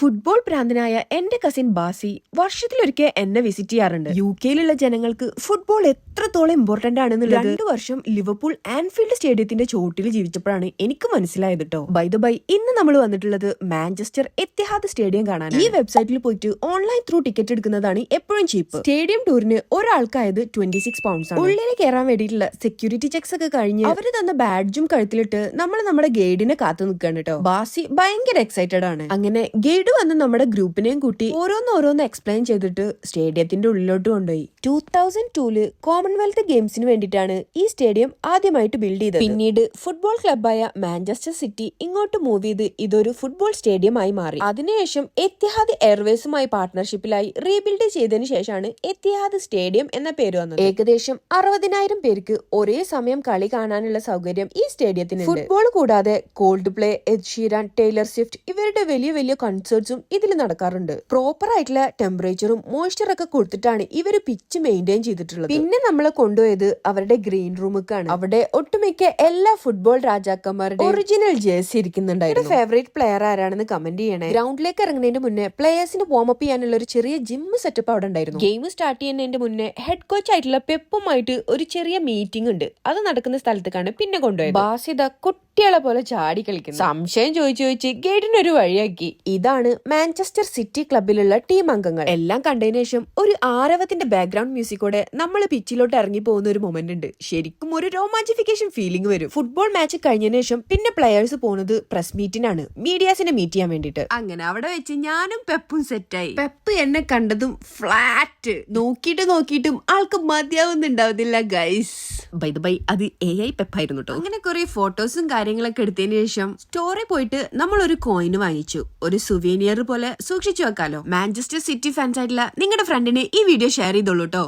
Football ഭ്രാന്തനായ എന്റെ cousin ബാസി വർഷത്തിലൊരിക്കൽ എന്നെ വിസിറ്റ് ചെയ്യാറുണ്ട്. UK-യിലുള്ള ജനങ്ങൾക്ക് ഫുട്ബോൾ എത്രത്തോളം ഇമ്പോർട്ടന്റ് ആണെന്നുള്ളത് 2 വർഷം ലിവർപൂൾ ആൻഫീൽഡ് സ്റ്റേഡിയത്തിന്റെ ചോട്ടിൽ ജീവിച്ചപ്പോഴാണ് എനിക്ക് മനസ്സിലായത് കേട്ടോ. ബൈ ദ ബൈ, ഇന്ന് നമ്മൾ വന്നിട്ടുള്ളത് മാഞ്ചസ്റ്റർ എത്തിഹാദ് സ്റ്റേഡിയം കാണാൻ. ഈ വെബ്സൈറ്റിൽ പോയിട്ട് ഓൺലൈൻ ത്രൂ ടിക്കറ്റ് എടുക്കുന്നതാണ് എപ്പോഴും ചീപ്പ്. സ്റ്റേഡിയം ടൂറിന് ഒരാൾക്കായത് £26 ആണ്. ഉള്ളിൽ കയറാൻ വേണ്ടിയിട്ടുള്ള സെക്യൂരിറ്റി ചെക്സ് ഒക്കെ കഴിഞ്ഞ് അവര് തന്ന ബാഡ്ജും കഴുത്തിലിട്ട് നമ്മൾ നമ്മുടെ ഗൈഡിനെ കാത്തു നിൽക്കുകയാണ് കേട്ടോ. ബാസി ഭയങ്കര എക്സൈറ്റഡ് ആണ്. അങ്ങനെ ഗൈഡ് വന്ന് നമ്മുടെ ഗ്രൂപ്പിനെയും കൂട്ടി ഓരോന്ന് എക്സ്പ്ലെയിൻ ചെയ്തിട്ട് സ്റ്റേഡിയത്തിന്റെ ഉള്ളിലോട്ട് കൊണ്ടുപോയി. 2002 കോമൺവെൽത്ത് ഗെയിംസിന് വേണ്ടിയിട്ടാണ് ഈ സ്റ്റേഡിയം ആദ്യമായിട്ട് ബിൽഡ് ചെയ്തത്. പിന്നീട് ഫുട്ബോൾ ക്ലബായ മാഞ്ചസ്റ്റർ സിറ്റി ഇങ്ങോട്ട് മൂവ് ചെയ്ത് ഇതൊരു ഫുട്ബോൾ സ്റ്റേഡിയം ആയി മാറി. അതിനുശേഷം എത്തിഹാദ് എയർവേസുമായി പാർട്ട്ണർഷിപ്പിലായി റീബിൽഡ് ചെയ്തതിനു ശേഷമാണ് എത്തിഹാദ് സ്റ്റേഡിയം എന്ന പേര് വന്നത്. ഏകദേശം 60,000 പേർക്ക് ഒരേ സമയം കളി കാണാനുള്ള സൗകര്യം ഈ സ്റ്റേഡിയത്തിന്. ഫുട്ബോൾ കൂടാതെ Coldplay, Ed Sheeran, Taylor Swift ഇവരുടെ വലിയ കൺസേർട്സും ഇതിൽ നടക്കാറുണ്ട്. പ്രോപ്പർ ആയിട്ടുള്ള ടെമ്പറേച്ചറും മോയ്സ്ചറൊക്കെ കൊടുത്തിട്ടാണ് ഇവര് പിച്ച് മെയിൻറ്റെയിൻ ചെയ്തിട്ടുള്ളത്. പിന്നെ നമ്മളെ കൊണ്ടുപോയത് അവരുടെ ഗ്രീൻ റൂമിക്കാണ്. അവിടെ ഒട്ടുമിക്ക എല്ലാ ഫുട്ബോൾ രാജാക്കന്മാരുടെ ഒറിജിനൽ ജേഴ്സി ഇരിക്കുന്നുണ്ടായിരുന്നു. ഫേവറേറ്റ് പ്ലെയർ ആരാണെന്ന് കമന്റ് ചെയ്യണേ. ഗ്രൗണ്ടിലേക്ക് ഇറങ്ങുന്നതിന് മുന്നേ പ്ലേയേഴ്സിന് വാമപ്പ് ചെയ്യാനുള്ള ഒരു ചെറിയ ജിം സെറ്റപ്പ് അവിടെ ഉണ്ടായിരുന്നു. ഗെയിം സ്റ്റാർട്ട് ചെയ്യുന്നതിന്റെ മുന്നേ ഹെഡ് കോച്ച് ആയിട്ടുള്ള പെപ്പുമായിട്ട് ഒരു ചെറിയ മീറ്റിംഗ് ഉണ്ട്. അത് നടക്കുന്ന സ്ഥലത്തേക്കാണ് പിന്നെ കൊണ്ടുപോയത്. ബാസിത കുട്ടികളെ പോലെ ചാടി കളിക്കുന്നു. സംശയം ചോദിച്ച് ഗൈഡിനൊരു വഴിയാക്കി. ഇതാണ് മാഞ്ചസ്റ്റർ സിറ്റി ക്ലബിലുള്ള ടീം അംഗങ്ങൾ. എല്ലാം കണ്ടതിനു ശേഷം ഒരു ആരവത്തിന്റെ ബാക്ക്ഗ്രൗണ്ട് മ്യൂസിക്കോടെ നമ്മൾ പിച്ചിലോട്ട് ഇറങ്ങി പോകുന്ന ഒരു മൊമെന്റ് ഉണ്ട്. ശരിക്കും ഒരു റൊമാൻറ്റിഫിക്കേഷൻ ഫീലിംഗ് വരും. ഫുട്ബോൾ മാച്ച് കഴിഞ്ഞതിന് ശേഷം പിന്നെ പ്ലെയേഴ്സ് പോകുന്നത് പ്രസ് മീറ്റിനാണ്, മീഡിയാസിനെ മീറ്റ് ചെയ്യാൻ വേണ്ടിട്ട്. അങ്ങനെ അവിടെ വെച്ച് ഞാനും പെപ്പും സെറ്റായി. പെപ്പ് എന്നെ കണ്ടതും ഫ്ലാറ്റ് നോക്കിയിട്ടും ആൾക്ക് മതിയാവുന്നുണ്ടാവുന്നില്ല ഗൈസ്. ബൈ ദ ബൈ, അത് AI പെപ്പായിരുന്നു കേട്ടോ. അങ്ങനെ കുറെ ഫോട്ടോസും കാര്യങ്ങളൊക്കെ എടുത്തതിന് ശേഷം സ്റ്റോറി പോയിട്ട് നമ്മൾ ഒരു കോയിന് വാങ്ങിച്ചു. ഒരു സുവീനിയർ പോലെ സൂക്ഷിച്ചു വെക്കാലോ. മാഞ്ചസ്റ്റർ സിറ്റി ഫാൻസ് ആയിട്ടുള്ള നിങ്ങളുടെ ഫ്രണ്ടിന് ഈ വീഡിയോ ഷെയർ ചെയ്തോളൂ കേട്ടോ.